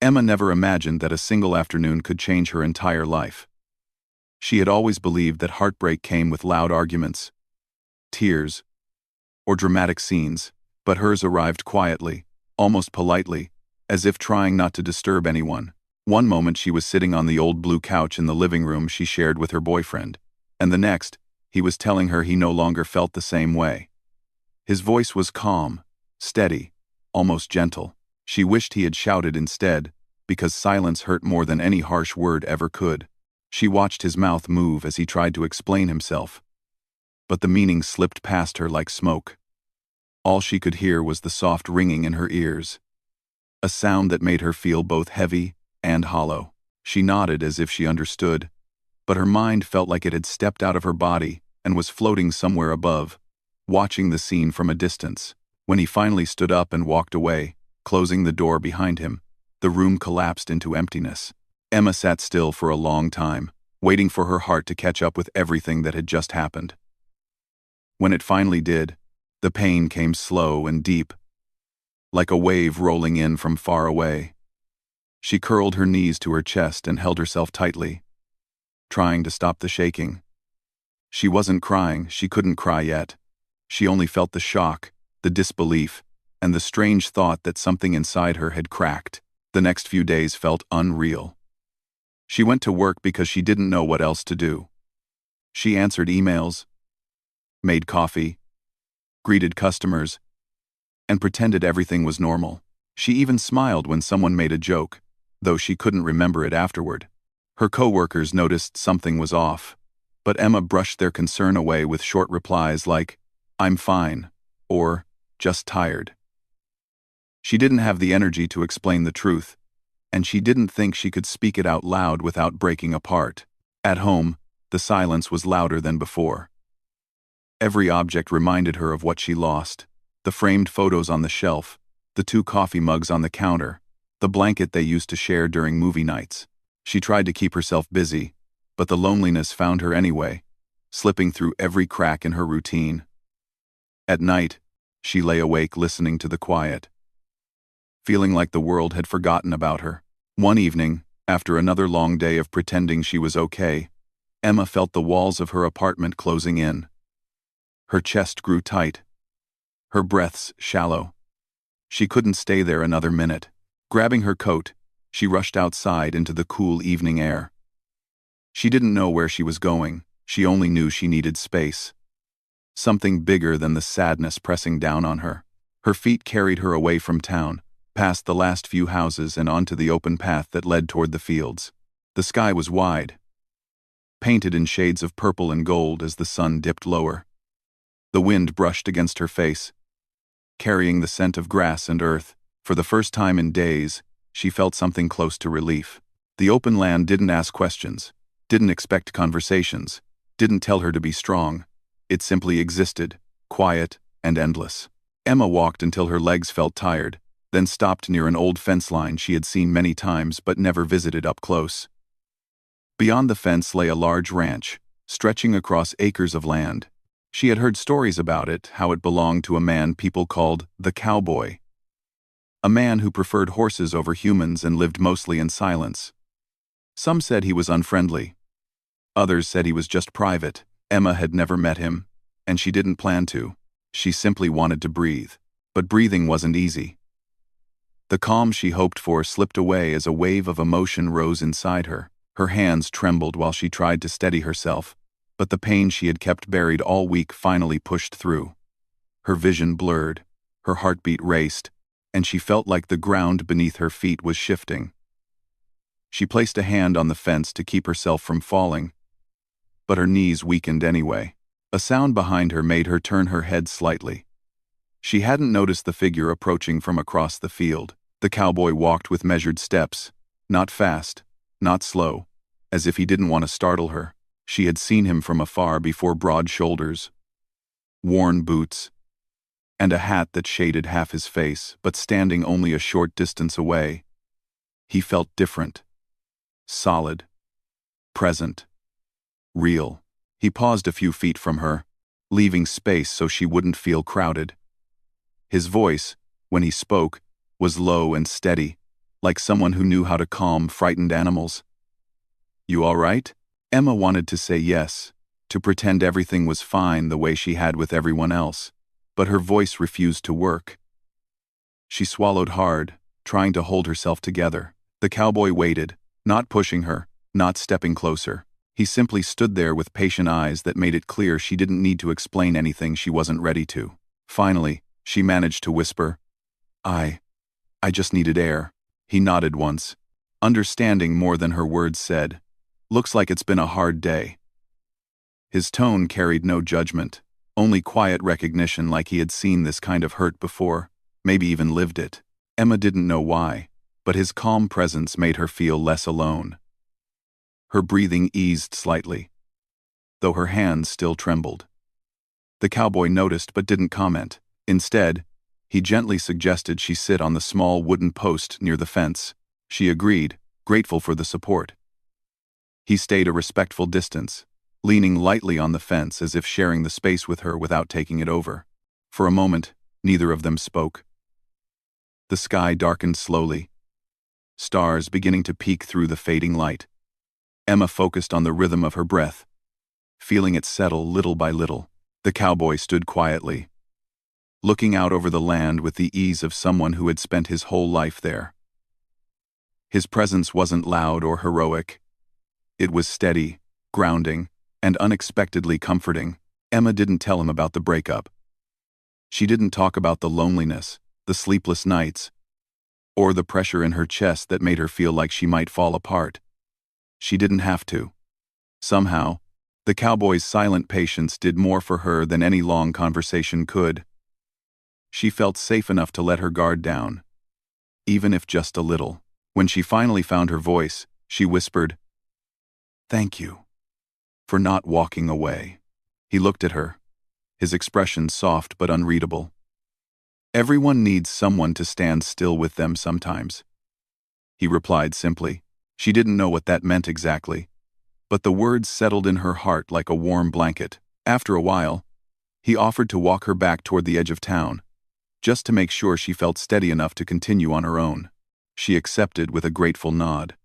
Emma never imagined that a single afternoon could change her entire life. She had always believed that heartbreak came with loud arguments, tears, or dramatic scenes, but hers arrived quietly, almost politely, as if trying not to disturb anyone. One moment she was sitting on the old blue couch in the living room she shared with her boyfriend, and the next, he was telling her he no longer felt the same way. His voice was calm, steady, almost gentle. She wished he had shouted instead, because silence hurt more than any harsh word ever could. She watched his mouth move as he tried to explain himself, but the meaning slipped past her like smoke. All she could hear was the soft ringing in her ears, a sound that made her feel both heavy and hollow. She nodded as if she understood, but her mind felt like it had stepped out of her body and was floating somewhere above, watching the scene from a distance. When he finally stood up and walked away, closing the door behind him, the room collapsed into emptiness. Emma sat still for a long time, waiting for her heart to catch up with everything that had just happened. When it finally did, the pain came slow and deep, like a wave rolling in from far away. She curled her knees to her chest and held herself tightly, trying to stop the shaking. She wasn't crying, she couldn't cry yet. She only felt the shock, the disbelief, and the strange thought that something inside her had cracked. The next few days felt unreal. She went to work because she didn't know what else to do. She answered emails, made coffee, greeted customers, and pretended everything was normal. She even smiled when someone made a joke, though she couldn't remember it afterward. Her coworkers noticed something was off, but Emma brushed their concern away with short replies like, "I'm fine," or "just tired." She didn't have the energy to explain the truth, and she didn't think she could speak it out loud without breaking apart. At home, the silence was louder than before. Every object reminded her of what she lost: the framed photos on the shelf, the 2 coffee mugs on the counter, the blanket they used to share during movie nights. She tried to keep herself busy, but the loneliness found her anyway, slipping through every crack in her routine. At night, she lay awake listening to the quiet, feeling like the world had forgotten about her. One evening, after another long day of pretending she was okay, Emma felt the walls of her apartment closing in. Her chest grew tight, her breaths shallow. She couldn't stay there another minute. Grabbing her coat, she rushed outside into the cool evening air. She didn't know where she was going, she only knew she needed space. Something bigger than the sadness pressing down on her. Her feet carried her away from town, past the last few houses and onto the open path that led toward the fields. The sky was wide, painted in shades of purple and gold as the sun dipped lower. The wind brushed against her face, carrying the scent of grass and earth. For the first time in days, she felt something close to relief. The open land didn't ask questions, didn't expect conversations, didn't tell her to be strong. It simply existed, quiet and endless. Emma walked until her legs felt tired, then stopped near an old fence line she had seen many times but never visited up close. Beyond the fence lay a large ranch, stretching across acres of land. She had heard stories about it, how it belonged to a man people called the Cowboy. A man who preferred horses over humans and lived mostly in silence. Some said he was unfriendly. Others said he was just private. Emma had never met him, and she didn't plan to. She simply wanted to breathe. But breathing wasn't easy. The calm she hoped for slipped away as a wave of emotion rose inside her. Her hands trembled while she tried to steady herself, but the pain she had kept buried all week finally pushed through. Her vision blurred, her heartbeat raced, and she felt like the ground beneath her feet was shifting. She placed a hand on the fence to keep herself from falling, but her knees weakened anyway. A sound behind her made her turn her head slightly. She hadn't noticed the figure approaching from across the field. The cowboy walked with measured steps, not fast, not slow, as if he didn't want to startle her. She had seen him from afar before: broad shoulders, worn boots, and a hat that shaded half his face, but standing only a short distance away, he felt different. Solid, present, real. He paused a few feet from her, leaving space so she wouldn't feel crowded. His voice, when he spoke, was low and steady, like someone who knew how to calm frightened animals. "You all right?" Emma wanted to say yes, to pretend everything was fine the way she had with everyone else, but her voice refused to work. She swallowed hard, trying to hold herself together. The cowboy waited, not pushing her, not stepping closer. He simply stood there with patient eyes that made it clear she didn't need to explain anything she wasn't ready to. Finally, she managed to whisper, I just needed air." He nodded once, understanding more than her words said. "Looks like it's been a hard day." His tone carried no judgment, only quiet recognition, like he had seen this kind of hurt before, maybe even lived it. Emma didn't know why, but his calm presence made her feel less alone. Her breathing eased slightly, though her hands still trembled. The cowboy noticed but didn't comment. Instead, he gently suggested she sit on the small wooden post near the fence. She agreed, grateful for the support. He stayed a respectful distance, leaning lightly on the fence as if sharing the space with her without taking it over. For a moment, neither of them spoke. The sky darkened slowly, stars beginning to peek through the fading light. Emma focused on the rhythm of her breath, feeling it settle little by little. The cowboy stood quietly, looking out over the land with the ease of someone who had spent his whole life there. His presence wasn't loud or heroic. It was steady, grounding, and unexpectedly comforting. Emma didn't tell him about the breakup. She didn't talk about the loneliness, the sleepless nights, or the pressure in her chest that made her feel like she might fall apart. She didn't have to. Somehow, the cowboy's silent patience did more for her than any long conversation could. She felt safe enough to let her guard down, even if just a little. When she finally found her voice, she whispered, "Thank you for not walking away." He looked at her, his expression soft but unreadable. "Everyone needs someone to stand still with them sometimes," he replied simply. She didn't know what that meant exactly, but the words settled in her heart like a warm blanket. After a while, he offered to walk her back toward the edge of town, just to make sure she felt steady enough to continue on her own. She accepted with a grateful nod.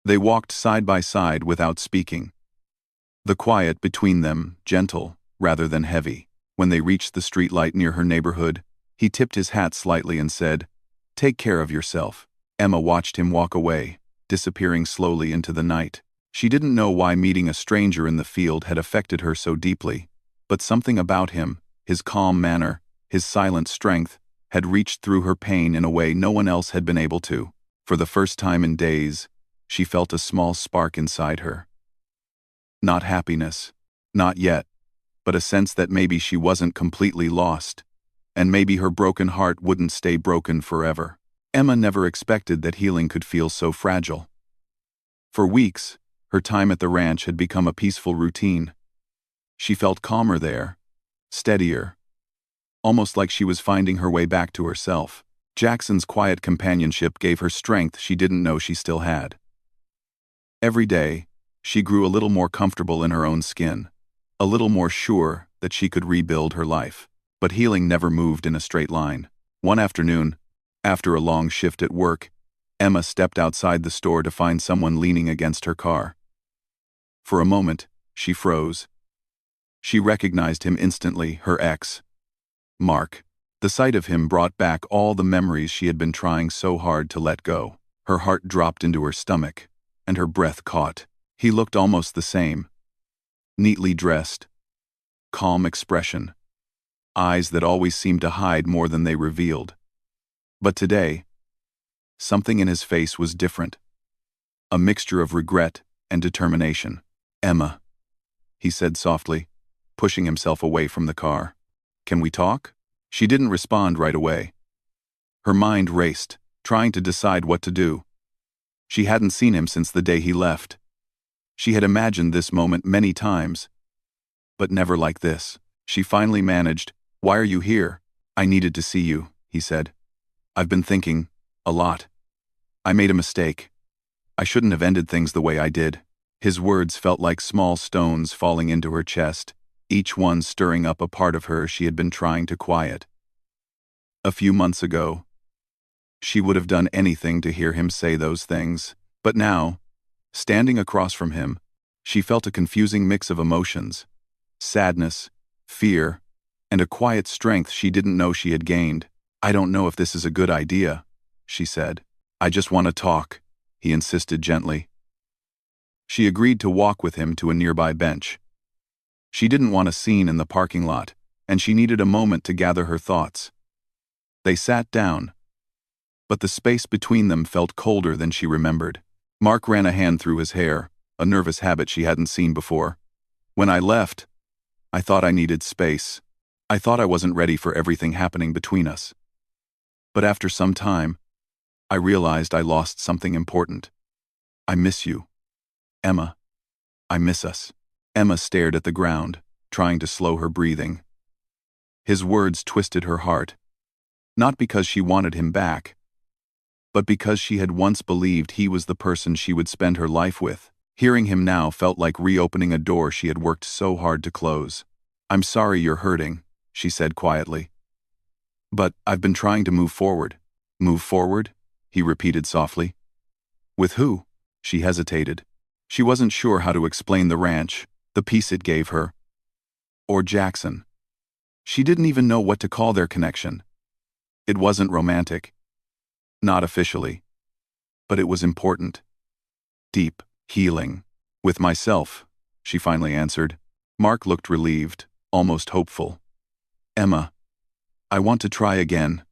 They walked side by side without speaking, the quiet between them gentle rather than heavy. When they reached the streetlight near her neighborhood, he tipped his hat slightly and said, "Take care of yourself." Emma watched him walk away, disappearing slowly into the night. She didn't know why meeting a stranger in the field had affected her so deeply, but something about him, his calm manner, his silent strength, had reached through her pain in a way no one else had been able to. For the first time in days, she felt a small spark inside her. Not happiness, not yet, but a sense that maybe she wasn't completely lost, and maybe her broken heart wouldn't stay broken forever. Emma never expected that healing could feel so fragile. For weeks, her time at the ranch had become a peaceful routine. She felt calmer there, steadier, almost like she was finding her way back to herself. Jackson's quiet companionship gave her strength she didn't know she still had. Every day, she grew a little more comfortable in her own skin, a little more sure that she could rebuild her life. But healing never moved in a straight line. One afternoon, after a long shift at work, Emma stepped outside the store to find someone leaning against her car. For a moment, she froze. She recognized him instantly, her ex, Mark. The sight of him brought back all the memories she had been trying so hard to let go. Her heart dropped into her stomach, and her breath caught. He looked almost the same. Neatly dressed, calm expression, eyes that always seemed to hide more than they revealed. But today, something in his face was different. A mixture of regret and determination. "Emma," he said softly, pushing himself away from the car. "Can we talk?" She didn't respond right away. Her mind raced, trying to decide what to do. She hadn't seen him since the day he left. She had imagined this moment many times, but never like this. She finally managed. "Why are you here?" "I needed to see you," he said. "I've been thinking a lot. I made a mistake. I shouldn't have ended things the way I did." His words felt like small stones falling into her chest, each one stirring up a part of her she had been trying to quiet. A few months ago, She would have done anything to hear him say those things. But now, standing across from him, she felt a confusing mix of emotions: sadness, fear, and a quiet strength she didn't know she had gained. "I don't know if this is a good idea," she said. "I just want to talk," he insisted gently. She agreed to walk with him to a nearby bench. She didn't want a scene in the parking lot, and she needed a moment to gather her thoughts. They sat down, but the space between them felt colder than she remembered. Mark ran a hand through his hair, a nervous habit she hadn't seen before. "When I left, I thought I needed space. I thought I wasn't ready for everything happening between us. But after some time, I realized I lost something important. I miss you, Emma. I miss us." Emma stared at the ground, trying to slow her breathing. His words twisted her heart, not because she wanted him back, but because she had once believed he was the person she would spend her life with. Hearing him now felt like reopening a door she had worked so hard to close. "I'm sorry you're hurting," she said quietly. "But I've been trying to move forward." "Move forward?" he repeated softly. "With who?" She hesitated. She wasn't sure how to explain the ranch, the peace it gave her, or Jackson. She didn't even know what to call their connection. It wasn't romantic. Not officially. But it was important. Deep, healing. "With myself," she finally answered. Mark looked relieved, almost hopeful. "Emma, I want to try again.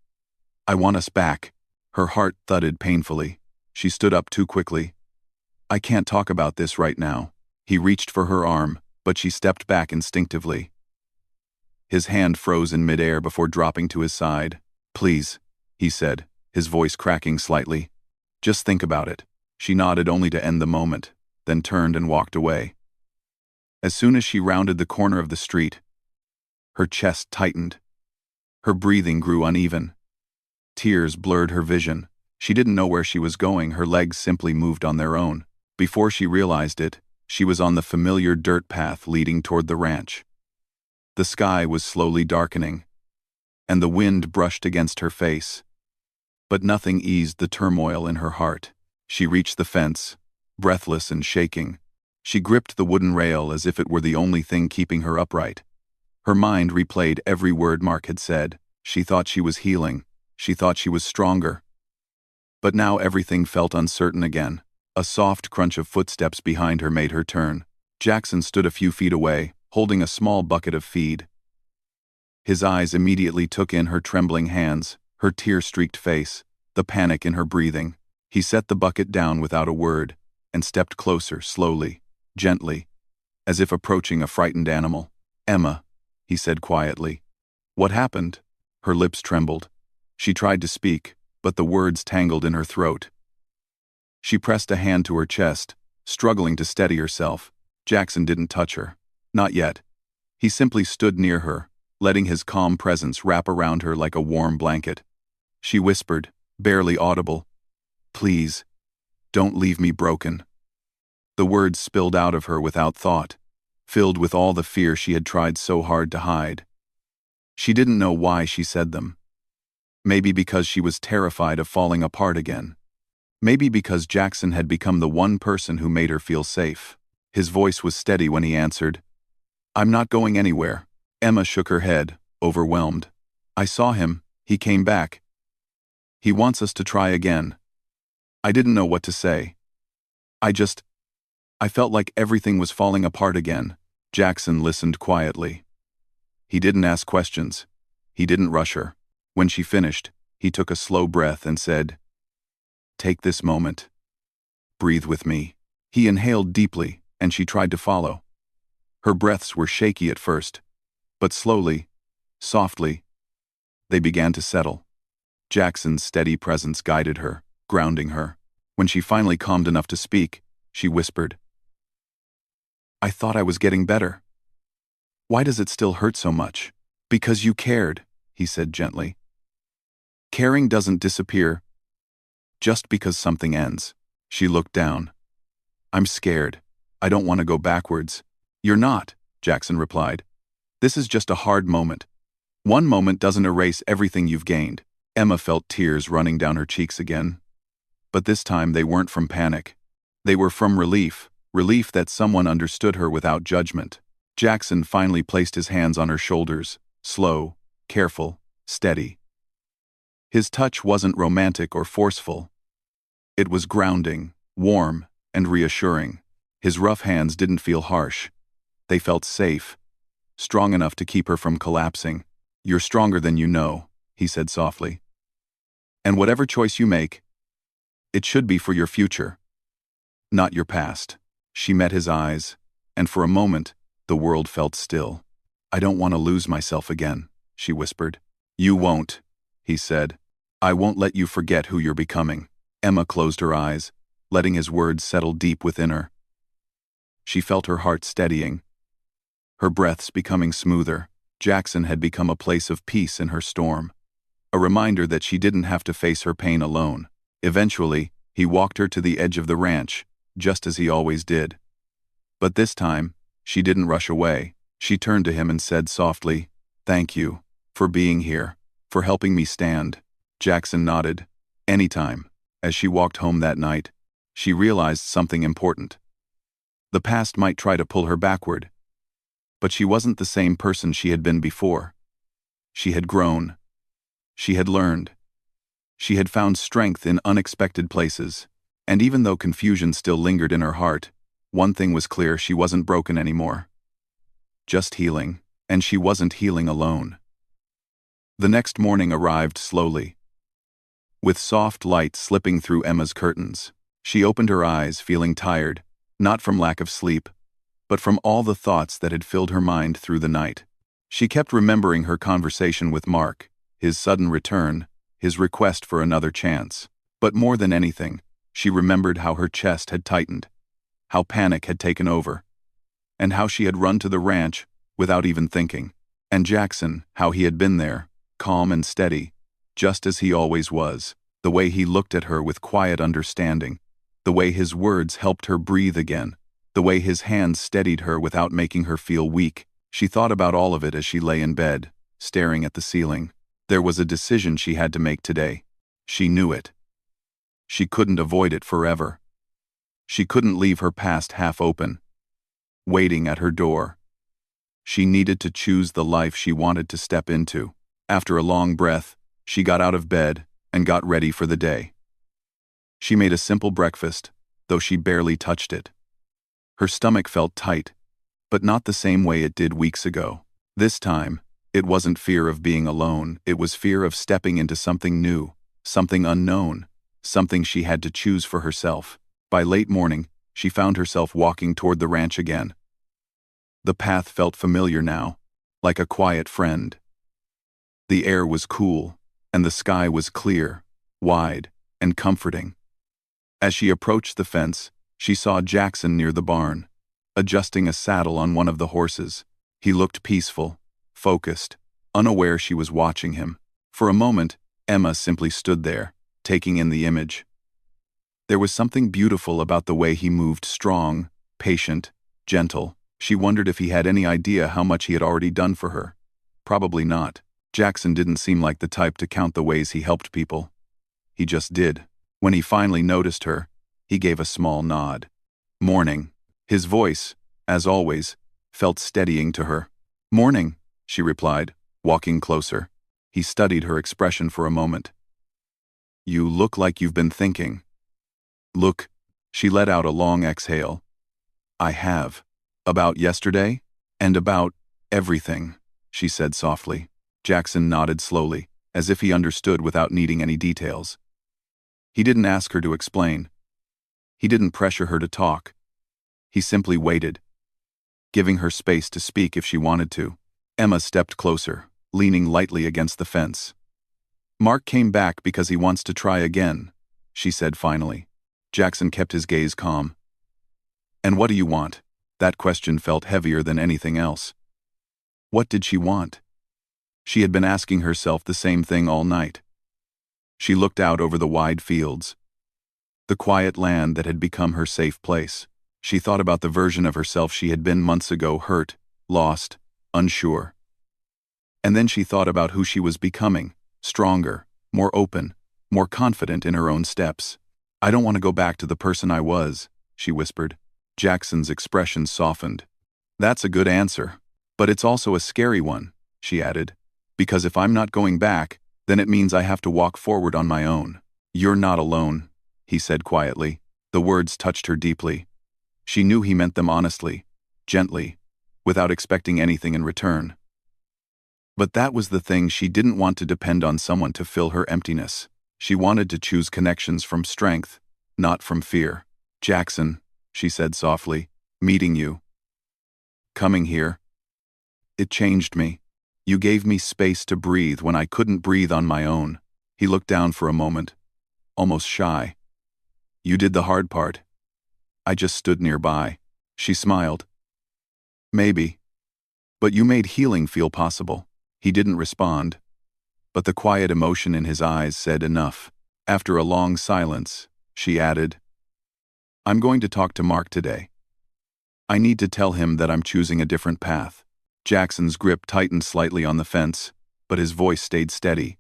I want us back." Her heart thudded painfully. She stood up too quickly. "I can't talk about this right now." He reached for her arm, but she stepped back instinctively. His hand froze in midair before dropping to his side. "Please," he said, his voice cracking slightly. "Just think about it." She nodded only to end the moment, then turned and walked away. As soon as she rounded the corner of the street, her chest tightened. Her breathing grew uneven. Tears blurred her vision. She didn't know where she was going. Her legs simply moved on their own. Before she realized it, she was on the familiar dirt path leading toward the ranch. The sky was slowly darkening, and the wind brushed against her face. But nothing eased the turmoil in her heart. She reached the fence, breathless and shaking. She gripped the wooden rail as if it were the only thing keeping her upright. Her mind replayed every word Mark had said. She thought she was healing. She thought she was stronger. But now everything felt uncertain again. A soft crunch of footsteps behind her made her turn. Jackson stood a few feet away, holding a small bucket of feed. His eyes immediately took in her trembling hands, her tear-streaked face, the panic in her breathing. He set the bucket down without a word, and stepped closer, slowly, gently, as if approaching a frightened animal. "Emma," he said quietly. "What happened?" Her lips trembled. She tried to speak, but the words tangled in her throat. She pressed a hand to her chest, struggling to steady herself. Jackson didn't touch her. Not yet. He simply stood near her, letting his calm presence wrap around her like a warm blanket. She whispered, barely audible, "Please, don't leave me broken." The words spilled out of her without thought, filled with all the fear she had tried so hard to hide. She didn't know why she said them. Maybe because she was terrified of falling apart again. Maybe because Jackson had become the one person who made her feel safe. His voice was steady when he answered, "I'm not going anywhere." Emma shook her head, overwhelmed. "I saw him. He came back. He wants us to try again." I didn't know what to say. I felt like everything was falling apart again. Jackson listened quietly. He didn't ask questions. He didn't rush her. When she finished, he took a slow breath and said, "Take this moment. Breathe with me." He inhaled deeply, and she tried to follow. Her breaths were shaky at first, but slowly, softly, they began to settle. Jackson's steady presence guided her, grounding her. When she finally calmed enough to speak, she whispered, "I thought I was getting better. Why does it still hurt so much?" "Because you cared," he said gently. "Caring doesn't disappear just because something ends." She looked down. "I'm scared. I don't want to go backwards." "You're not," Jackson replied. "This is just a hard moment. One moment doesn't erase everything you've gained." Emma felt tears running down her cheeks again. But this time they weren't from panic. They were from relief, relief that someone understood her without judgment. Jackson finally placed his hands on her shoulders, slow, careful, steady. His touch wasn't romantic or forceful. It was grounding, warm, and reassuring. His rough hands didn't feel harsh. They felt safe, strong enough to keep her from collapsing. "You're stronger than you know," he said softly. "And whatever choice you make, it should be for your future, not your past." She met his eyes, and for a moment, the world felt still. "I don't want to lose myself again," she whispered. "You won't," he said. "I won't let you forget who you're becoming." Emma closed her eyes, letting his words settle deep within her. She felt her heart steadying, her breaths becoming smoother. Jackson had become a place of peace in her storm, a reminder that she didn't have to face her pain alone. Eventually, he walked her to the edge of the ranch, just as he always did. But this time, she didn't rush away. She turned to him and said softly, "Thank you, for being here, for helping me stand." Jackson nodded. "Anytime." As she walked home that night, she realized something important. The past might try to pull her backward, but she wasn't the same person she had been before. She had grown. She had learned. She had found strength in unexpected places, and even though confusion still lingered in her heart, one thing was clear: she wasn't broken anymore. Just healing, and she wasn't healing alone. The next morning arrived slowly, with soft light slipping through Emma's curtains. She opened her eyes, feeling tired, not from lack of sleep, but from all the thoughts that had filled her mind through the night. She kept remembering her conversation with Mark, his sudden return, his request for another chance. But more than anything, she remembered how her chest had tightened, how panic had taken over, and how she had run to the ranch without even thinking. And Jackson, how he had been there, calm and steady, just as he always was, the way he looked at her with quiet understanding, the way his words helped her breathe again, the way his hands steadied her without making her feel weak. She thought about all of it as she lay in bed, staring at the ceiling. There was a decision she had to make today. She knew it. She couldn't avoid it forever. She couldn't leave her past half open, waiting at her door. She needed to choose the life she wanted to step into. After a long breath, she got out of bed and got ready for the day. She made a simple breakfast, though she barely touched it. Her stomach felt tight, but not the same way it did weeks ago. This time, it wasn't fear of being alone, it was fear of stepping into something new, something unknown, something she had to choose for herself. By late morning, she found herself walking toward the ranch again. The path felt familiar now, like a quiet friend. The air was cool, and the sky was clear, wide, and comforting. As she approached the fence, she saw Jackson near the barn, adjusting a saddle on one of the horses. He looked peaceful, focused, unaware she was watching him. For a moment, Emma simply stood there, taking in the image. There was something beautiful about the way he moved, strong, patient, gentle. She wondered if he had any idea how much he had already done for her. Probably not. Jackson didn't seem like the type to count the ways he helped people. He just did. When he finally noticed her, he gave a small nod. "Morning." His voice, as always, felt steadying to her. "Morning," she replied, walking closer. He studied her expression for a moment. "You look like you've been thinking." "Look," she let out a long exhale. "I have. About yesterday? And about everything," she said softly. Jackson nodded slowly, as if he understood without needing any details. He didn't ask her to explain. He didn't pressure her to talk. He simply waited, giving her space to speak if she wanted to. Emma stepped closer, leaning lightly against the fence. "Mark came back because he wants to try again," she said finally. Jackson kept his gaze calm. "And what do you want?" That question felt heavier than anything else. What did she want? She had been asking herself the same thing all night. She looked out over the wide fields, the quiet land that had become her safe place. She thought about the version of herself she had been months ago, hurt, lost, unsure. And then she thought about who she was becoming, stronger, more open, more confident in her own steps. "I don't want to go back to the person I was," she whispered. Jackson's expression softened. "That's a good answer. But it's also a scary one," she added. "Because if I'm not going back, then it means I have to walk forward on my own." "You're not alone," he said quietly. The words touched her deeply. She knew he meant them honestly, gently, without expecting anything in return. But that was the thing, she didn't want to depend on someone to fill her emptiness. She wanted to choose connections from strength, not from fear. "Jackson," she said softly, "meeting you. Coming here. It changed me. You gave me space to breathe when I couldn't breathe on my own." He looked down for a moment, almost shy. "You did the hard part. I just stood nearby." She smiled. "Maybe. But you made healing feel possible." He didn't respond, but the quiet emotion in his eyes said enough. After a long silence, she added, "I'm going to talk to Mark today. I need to tell him that I'm choosing a different path." Jackson's grip tightened slightly on the fence, but his voice stayed steady.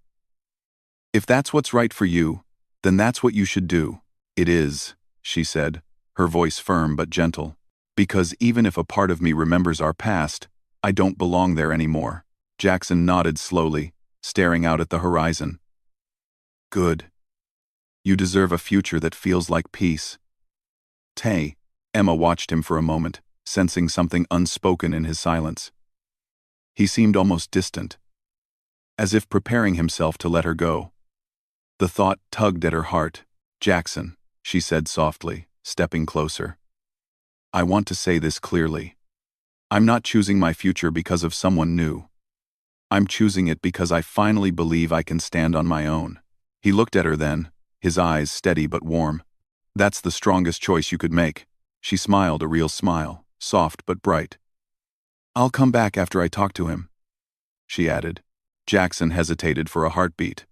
"If that's what's right for you, then that's what you should do." "It is," she said, her voice firm but gentle. "Because even if a part of me remembers our past, I don't belong there anymore." Jackson nodded slowly, staring out at the horizon. "Good. You deserve a future that feels like peace." "Tay." Emma watched him for a moment, sensing something unspoken in his silence. He seemed almost distant, as if preparing himself to let her go. The thought tugged at her heart. "Jackson," she said softly, stepping closer. "I want to say this clearly. I'm not choosing my future because of someone new. I'm choosing it because I finally believe I can stand on my own." He looked at her then, his eyes steady but warm. "That's the strongest choice you could make." She smiled, a real smile, soft but bright. "I'll come back after I talk to him," she added. Jackson hesitated for a heartbeat.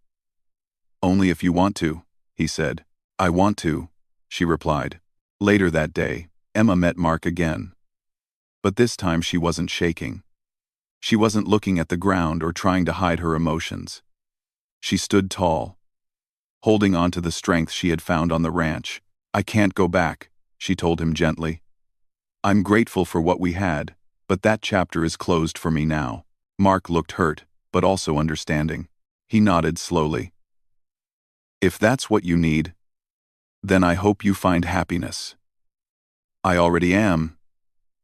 "Only if you want to," he said. "I want to," she replied. Later that day, Emma met Mark again. But this time she wasn't shaking. She wasn't looking at the ground or trying to hide her emotions. She stood tall, holding on to the strength she had found on the ranch. "I can't go back," she told him gently. "I'm grateful for what we had, but that chapter is closed for me now." Mark looked hurt, but also understanding. He nodded slowly. "If that's what you need, then I hope you find happiness." "I already am,"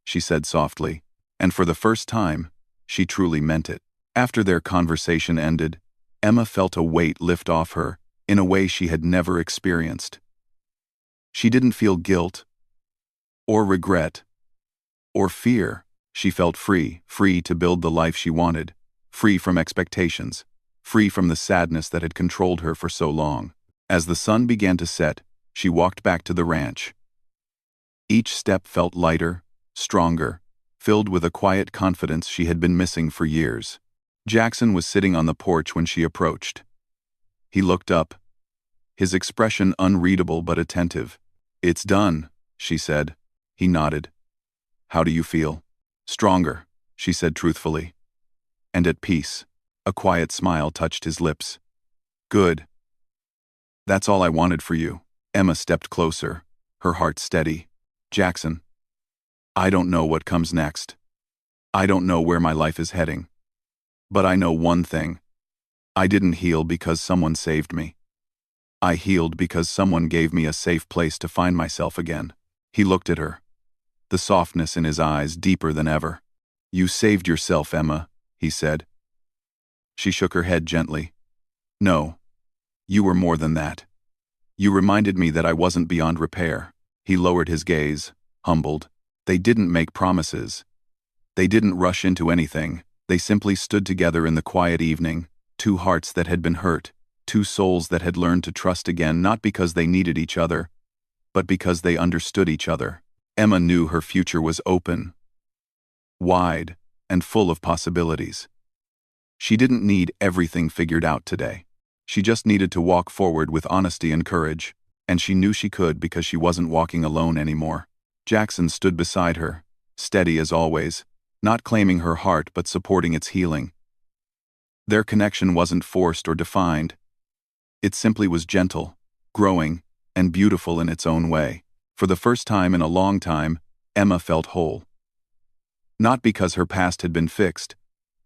she said softly, and for the first time, she truly meant it. After their conversation ended, Emma felt a weight lift off her in a way she had never experienced. She didn't feel guilt, or regret, or fear. She felt free, free to build the life she wanted, free from expectations, free from the sadness that had controlled her for so long. As the sun began to set, she walked back to the ranch. Each step felt lighter, stronger, filled with a quiet confidence she had been missing for years. Jackson was sitting on the porch when she approached. He looked up, his expression unreadable but attentive. "It's done," she said. He nodded. "How do you feel?" "Stronger," she said truthfully. "And at peace." A quiet smile touched his lips. "Good. That's all I wanted for you." Emma stepped closer, her heart steady. "Jackson, I don't know what comes next. I don't know where my life is heading. But I know one thing. I didn't heal because someone saved me. I healed because someone gave me a safe place to find myself again." He looked at her, the softness in his eyes deeper than ever. "You saved yourself, Emma," he said. She shook her head gently. "No, you were more than that. You reminded me that I wasn't beyond repair." He lowered his gaze, humbled. "They didn't make promises. They didn't rush into anything. They simply stood together in the quiet evening, two hearts that had been hurt, two souls that had learned to trust again, not because they needed each other, but because they understood each other." Emma knew her future was open, wide, and full of possibilities. She didn't need everything figured out today. She just needed to walk forward with honesty and courage, and she knew she could because she wasn't walking alone anymore. Jackson stood beside her, steady as always, not claiming her heart but supporting its healing. Their connection wasn't forced or defined. It simply was gentle, growing, and beautiful in its own way. For the first time in a long time, Emma felt whole. Not because her past had been fixed,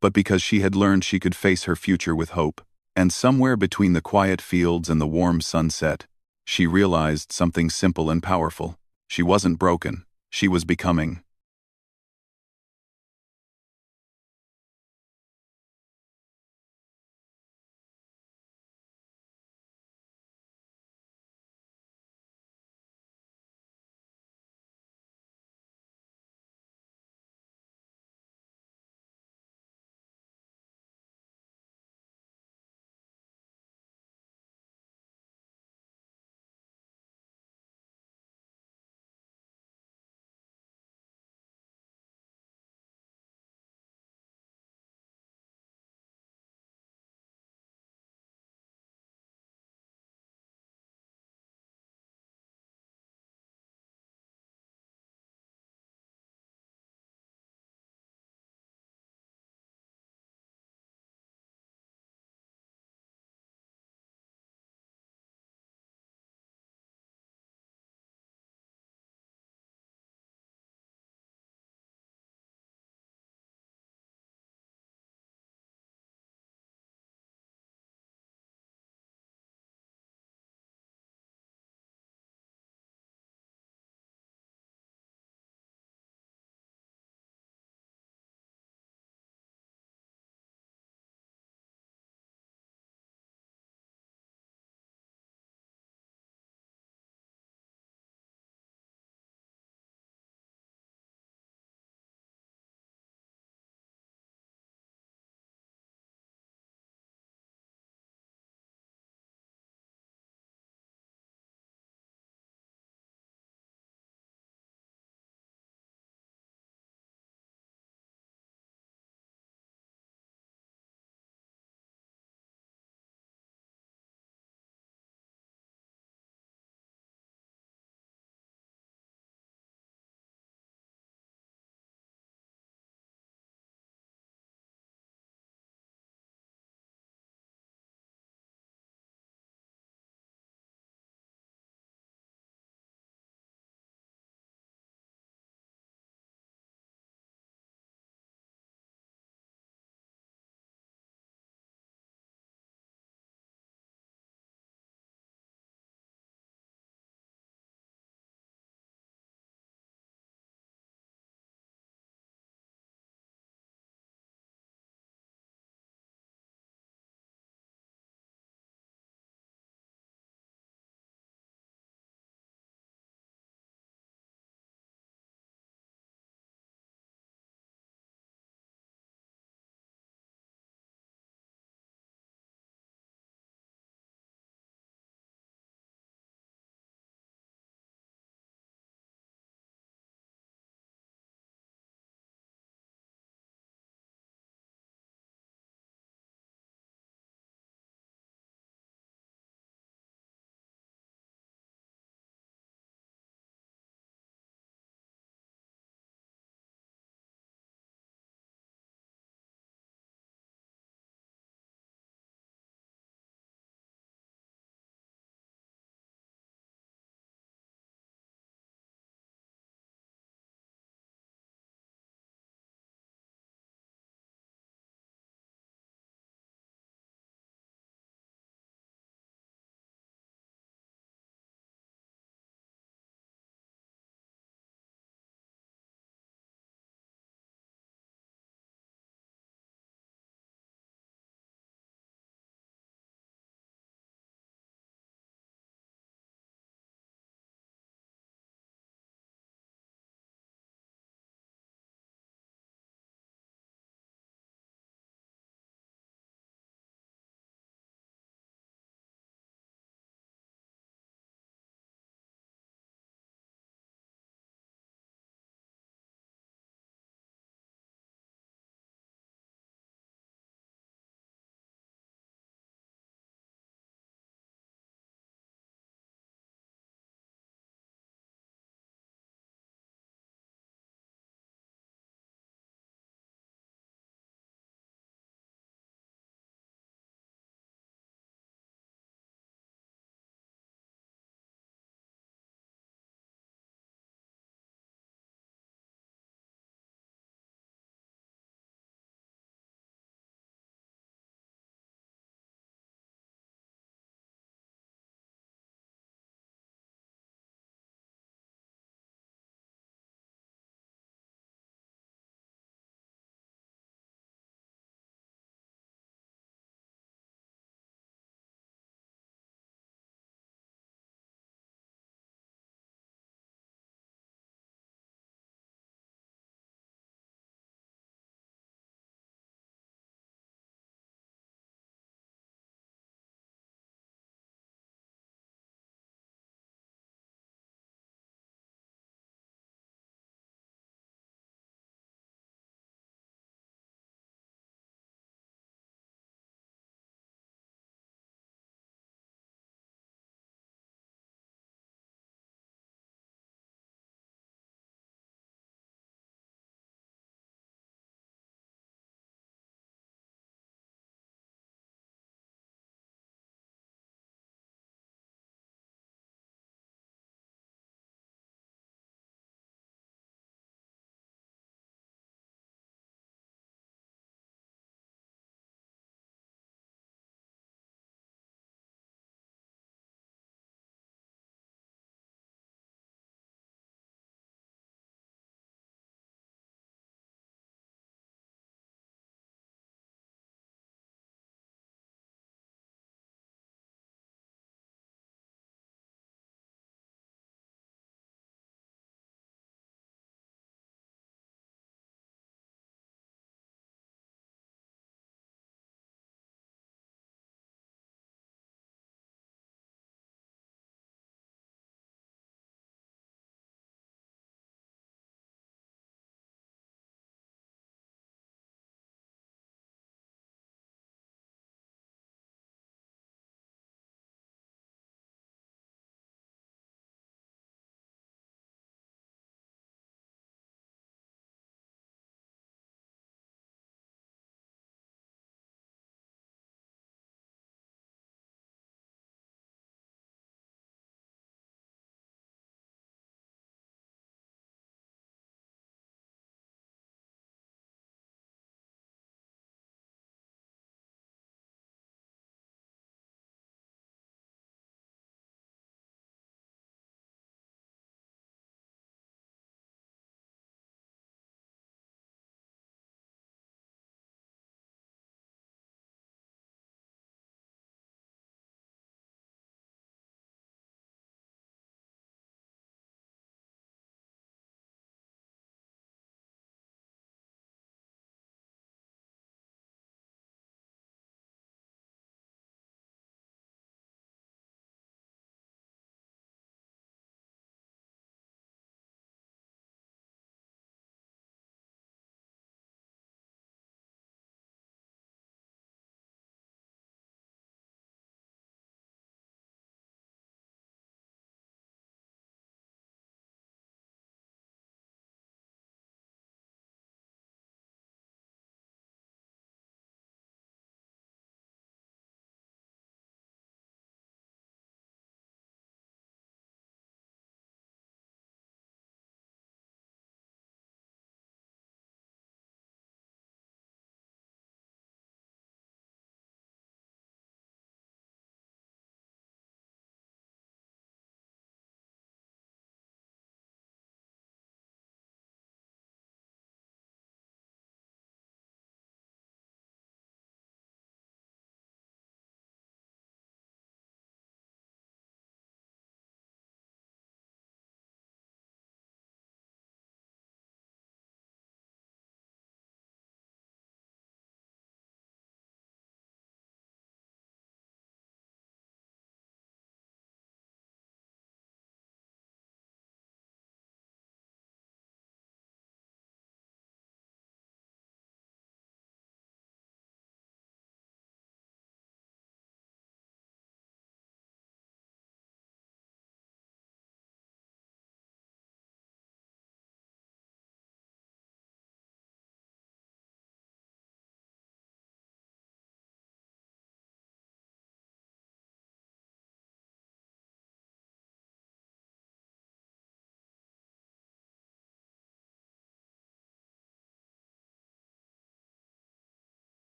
but because she had learned she could face her future with hope. And somewhere between the quiet fields and the warm sunset, she realized something simple and powerful. She wasn't broken, she was becoming.